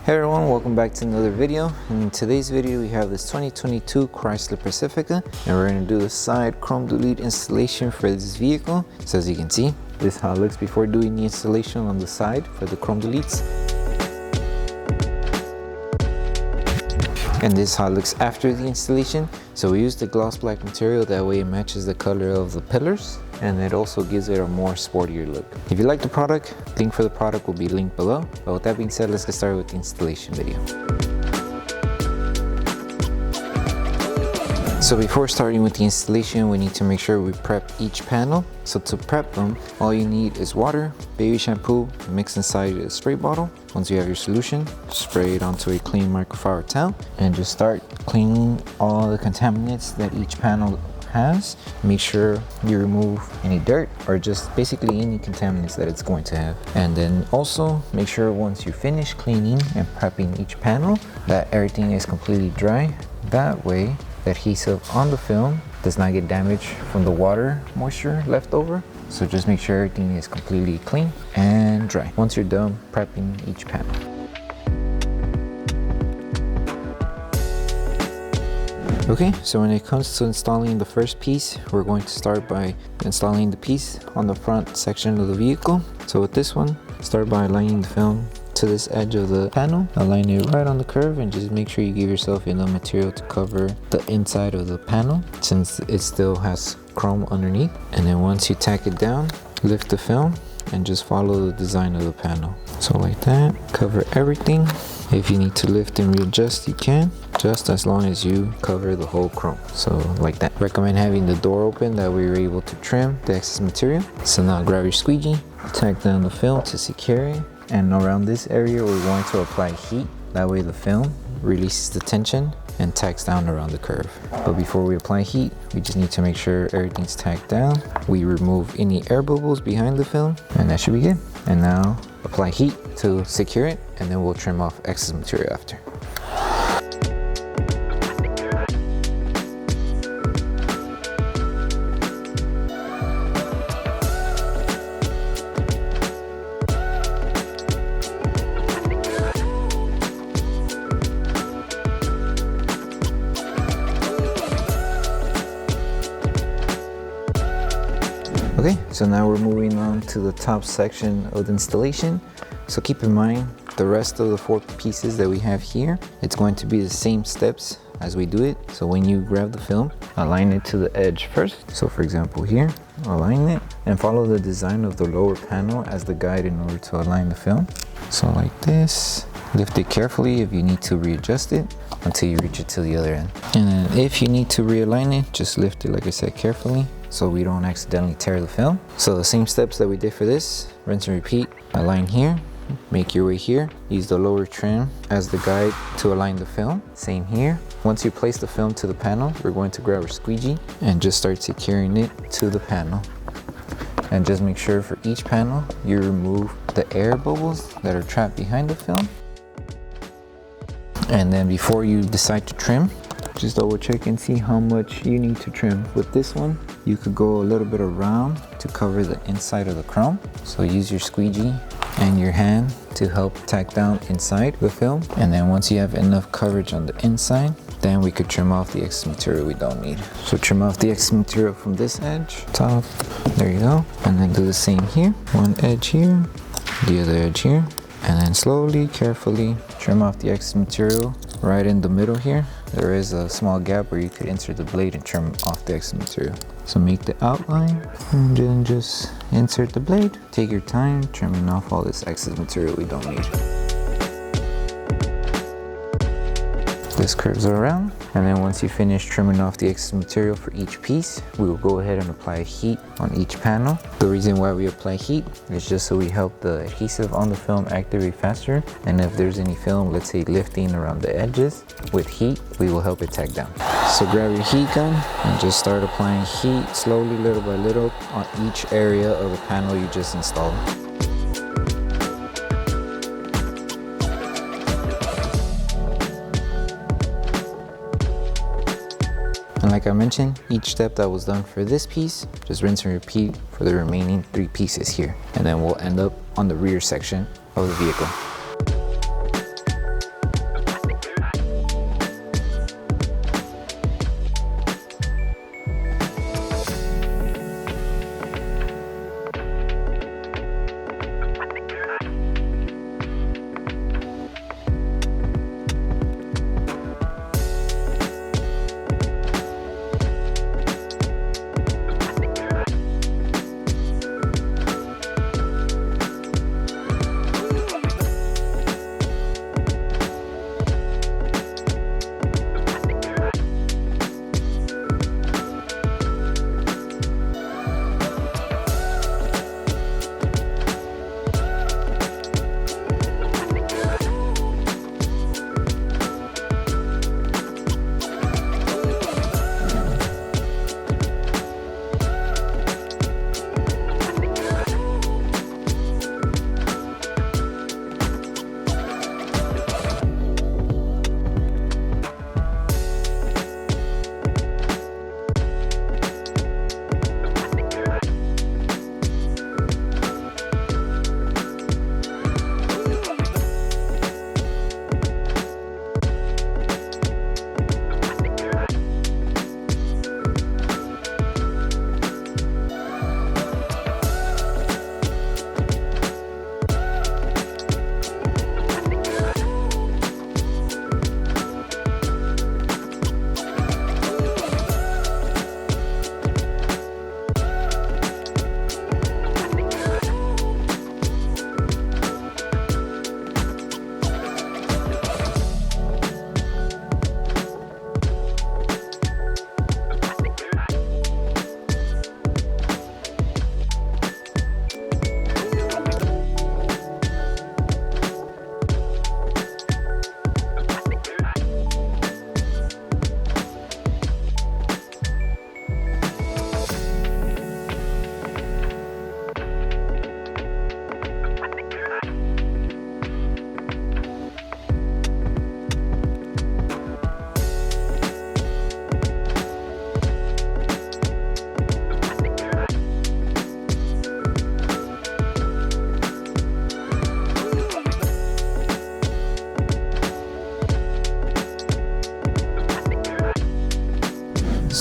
Hey everyone, welcome back to another video. In today's video we have this 2022 Chrysler Pacifica and we're going to do the side chrome delete installation for this vehicle. So as you can see, this is how it looks before doing the installation on the side for the chrome deletes. And this is how it looks after the installation. So we use the gloss black material, that way it matches the color of the pillars and it also gives it a more sportier look. If you like the product, link for the product will be linked below. But with that being said, let's get started with the installation video. So before starting with the installation, we need to make sure we prep each panel. So to prep them, all you need is water, baby shampoo, mixed inside a spray bottle. Once you have your solution, spray it onto a clean microfiber towel and just start cleaning all the contaminants that each panel has. Make sure you remove any dirt or just basically any contaminants that it's going to have. And then also make sure once you finish cleaning and prepping each panel that everything is completely dry. That way the adhesive on the film does not get damaged from the water moisture left over. So just make sure everything is completely clean and dry once you're done prepping each panel. Okay, so when it comes to installing the first piece, we're going to start by installing the piece on the front section of the vehicle. So with this one, start by aligning the film to this edge of the panel. Align it right on the curve and just make sure you give yourself enough material to cover the inside of the panel since it still has chrome underneath. And then once you tack it down, lift the film and just follow the design of the panel. So like that, cover everything. If you need to lift and readjust, you can, just as long as you cover the whole chrome. So like that. Recommend having the door open, that way you're able to trim the excess material. So now grab your squeegee, tack down the film to secure it. And around this area, we're going to apply heat. That way the film releases the tension and tacks down around the curve. But before we apply heat, we just need to make sure everything's tacked down. We remove any air bubbles behind the film and that should be good. And now apply heat to secure it and then we'll trim off excess material after. Okay, so now we're moving on to the top section of the installation. So keep in mind, the rest of the 4 pieces that we have here, it's going to be the same steps as we do it. So when you grab the film, align it to the edge first. So for example here, align it and follow the design of the lower panel as the guide in order to align the film. So like this, lift it carefully if you need to readjust it until you reach it to the other end. And then if you need to realign it, just lift it, like I said, carefully so we don't accidentally tear the film. So the same steps that we did for this, rinse and repeat. Align here, make your way here, use the lower trim as the guide to align the film. Same here. Once you place the film to the panel, we're going to grab our squeegee and just start securing it to the panel. And just make sure for each panel you remove the air bubbles that are trapped behind the film. And then before you decide to trim, just double check and see how much you need to trim. With this one, you could go a little bit around to cover the inside of the chrome. So use your squeegee and your hand to help tack down inside the film. And then once you have enough coverage on the inside, then we could trim off the excess material we don't need. So trim off the excess material from this edge, top, there you go. And then do the same here. One edge here, the other edge here. And then slowly, carefully trim off the excess material right in the middle here. There is a small gap where you could insert the blade and trim off the excess material. So make the outline and then just insert the blade. Take your time trimming off all this excess material we don't need. This curves around, and then once you finish trimming off the excess material for each piece, we will go ahead and apply heat on each panel. The reason why we apply heat is just so we help the adhesive on the film activate faster, and if there's any film, let's say lifting around the edges, with heat we will help it tack down. So grab your heat gun and just start applying heat slowly, little by little, on each area of the panel you just installed. And like I mentioned, each step that was done for this piece, just rinse and repeat for the remaining 3 pieces here. And then we'll end up on the rear section of the vehicle.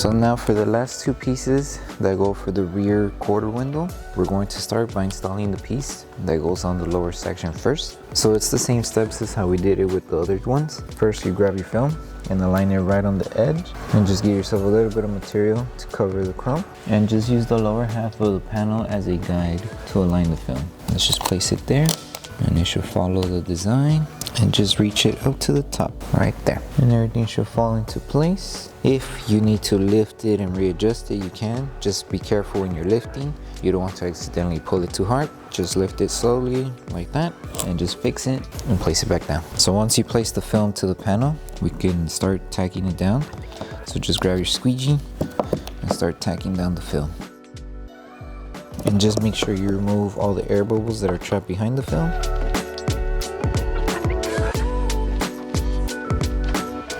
So now for the last two pieces that go for the rear quarter window, we're going to start by installing the piece that goes on the lower section first. So it's the same steps as how we did it with the other ones. First, you grab your film and align it right on the edge, and just give yourself a little bit of material to cover the chrome, and just use the lower half of the panel as a guide to align the film. Let's just place it there, and it should follow the design, and just reach it up to the top right there, and everything should fall into place. If you need to lift it and readjust it, you can. Just be careful when you're lifting. You don't want to accidentally pull it too hard. Just lift it slowly like that, and just fix it and place it back down. So once you place the film to the panel, we can start tacking it down. So just grab your squeegee and start tacking down the film. And just make sure you remove all the air bubbles that are trapped behind the film.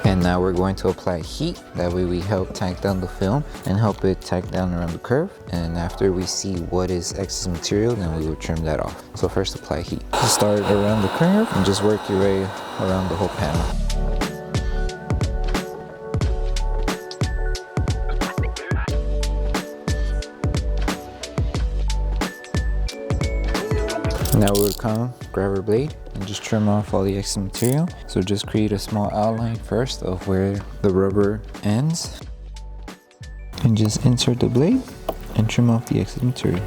And now we're going to apply heat. That way we help tack down the film and help it tack down around the curve. And after we see what is excess material, then we will trim that off. So first apply heat. Start around the curve and just work your way around the whole panel. Now we'll come, grab our blade, and just trim off all the excess material. So just create a small outline first of where the rubber ends, and just insert the blade and trim off the excess material.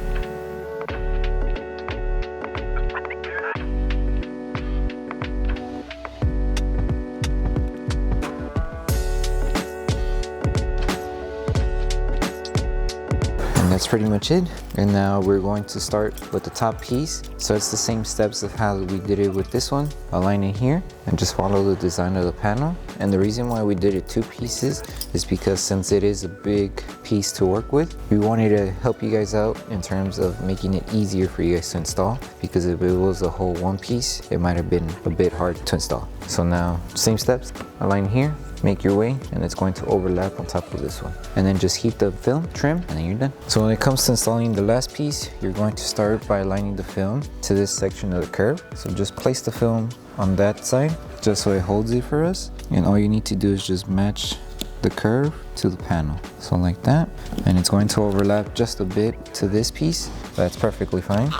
That's pretty much it. And now we're going to start with the top piece. So it's the same steps of how we did it with this one. Align it here and just follow the design of the panel. And the reason why we did it two pieces is because since it is a big piece to work with, we wanted to help you guys out in terms of making it easier for you guys to install, because if it was a whole one piece, it might have been a bit hard to install. So now same steps, align here, make your way, and it's going to overlap on top of this one, and then just heat the film, trim, and then you're done. So when it comes to installing the last piece, you're going to start by aligning the film to this section of the curve. So just place the film on that side just so it holds it for us, and all you need to do is just match the curve to the panel, so like that, and it's going to overlap just a bit to this piece. That's perfectly fine.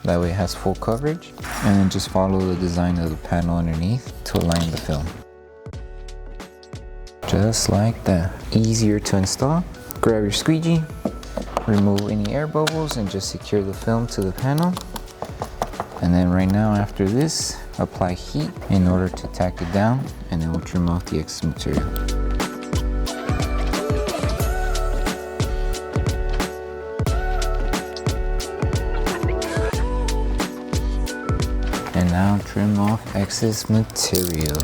That way it has full coverage, and then just follow the design of the panel underneath to align the film. Just like that. Easier to install. Grab your squeegee, remove any air bubbles, and just secure the film to the panel. And then right now, after this, apply heat in order to tack it down, and then we'll trim off the excess material. And now trim off excess material.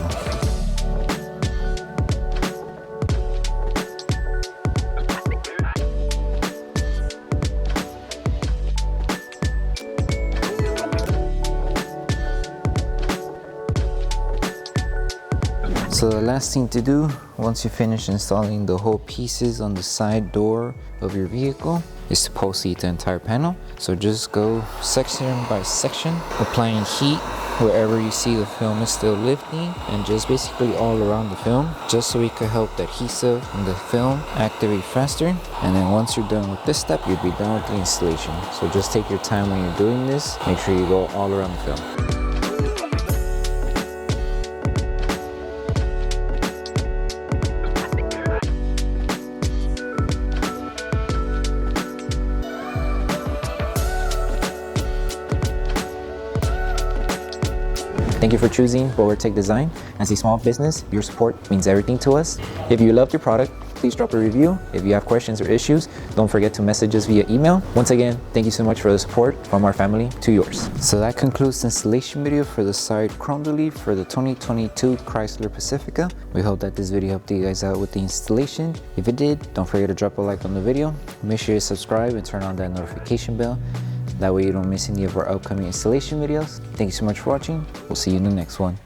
So the last thing to do once you finish installing the whole pieces on the side door of your vehicle is to post heat the entire panel. So just go section by section, applying heat wherever you see the film is still lifting, and just basically all around the film, just so it could help the adhesive in the film activate faster. And then once you're done with this step, you'll be done with the installation. So just take your time when you're doing this. Make sure you go all around the film. Thank you for choosing Bogar Tech Design. As a small business, your support means everything to us. If you loved your product, please drop a review. If you have questions or issues, don't forget to message us via email. Once again, thank you so much for the support from our family to yours. So that concludes the installation video for the side chrome delete for the 2022 Chrysler Pacifica. We hope that this video helped you guys out with the installation. If it did, don't forget to drop a like on the video. Make sure you subscribe and turn on that notification bell. That way you don't miss any of our upcoming installation videos. Thank you so much for watching. We'll see you in the next one.